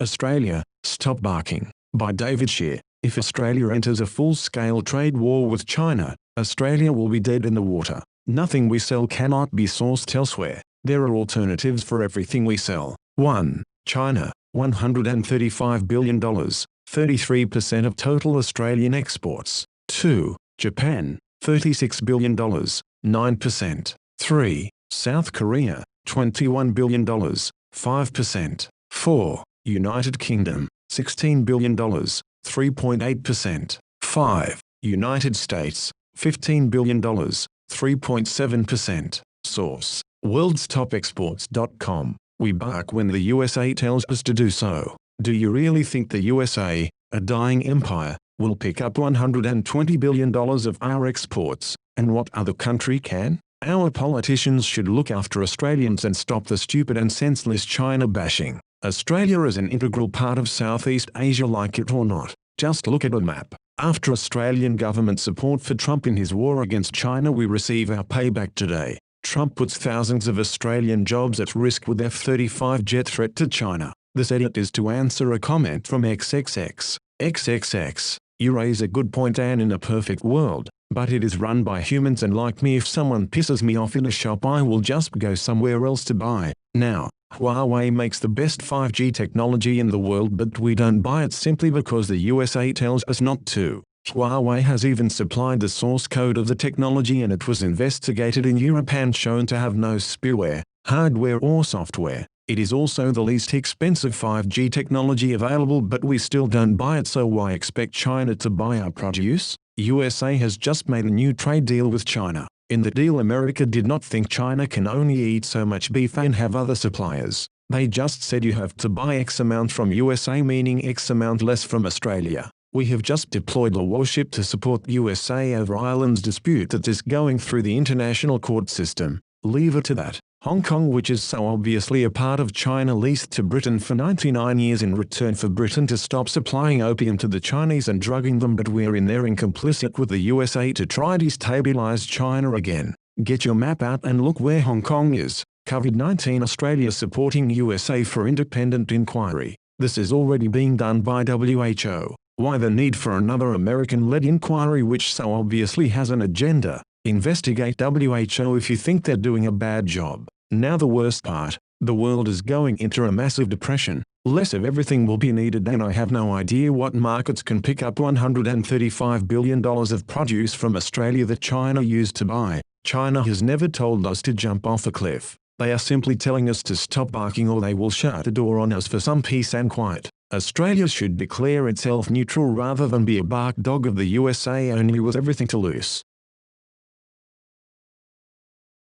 Australia, Stop Barking, by David Shear. If Australia enters a full-scale trade war with China, Australia will be dead in the water. Nothing we sell cannot be sourced elsewhere. There are alternatives for everything we sell. 1. China, $135 billion, 33% of total Australian exports. 2. Japan, $36 billion, 9%. 3. South Korea, $21 billion, 5%. 4. United Kingdom, $16 billion, 3.8%. 5. United States, $15 billion, 3.7%. Source: worldstopexports.com. We bark when the USA tells us to do so. Do you really think the USA, a dying empire, will pick up $120 billion of our exports, and what other country can? Our politicians should look after Australians and stop the stupid and senseless China bashing. Australia is an integral part of Southeast Asia, like it or not. Just look at a map. After Australian government support for Trump in his war against China, we receive our payback today. Trump puts thousands of Australian jobs at risk with F-35 jet threat to China. This edit is to answer a comment from XXX. XXX, you raise a good point, and in a perfect world, but it is run by humans, and like me, if someone pisses me off in a shop, I will just go somewhere else to buy. Now, Huawei makes the best 5G technology in the world, but we don't buy it simply because the USA tells us not to. Huawei has even supplied the source code of the technology, and it was investigated in Europe and shown to have no spyware, hardware or software. It is also the least expensive 5G technology available, but we still don't buy it, so why expect China to buy our produce? USA has just made a new trade deal with China. In the deal, America did not think China can only eat so much beef and have other suppliers. They just said you have to buy X amount from USA, meaning X amount less from Australia. We have just deployed a warship to support USA over Ireland's dispute that is going through the international court system. Leave it to that. Hong Kong, which is so obviously a part of China, leased to Britain for 99 years in return for Britain to stop supplying opium to the Chinese and drugging them, but we're in there complicit with the USA to try to destabilize China again. Get your map out and look where Hong Kong is. COVID-19, Australia supporting USA for independent inquiry. This is already being done by WHO. Why the need for another American-led inquiry which so obviously has an agenda? Investigate WHO if you think they're doing a bad job. Now the worst part, the world is going into a massive depression. Less of everything will be needed, and I have no idea what markets can pick up $135 billion of produce from Australia that China used to buy. China has never told us to jump off a cliff. They are simply telling us to stop barking, or they will shut the door on us for some peace and quiet. Australia should declare itself neutral rather than be a bark dog of the USA only with everything to lose.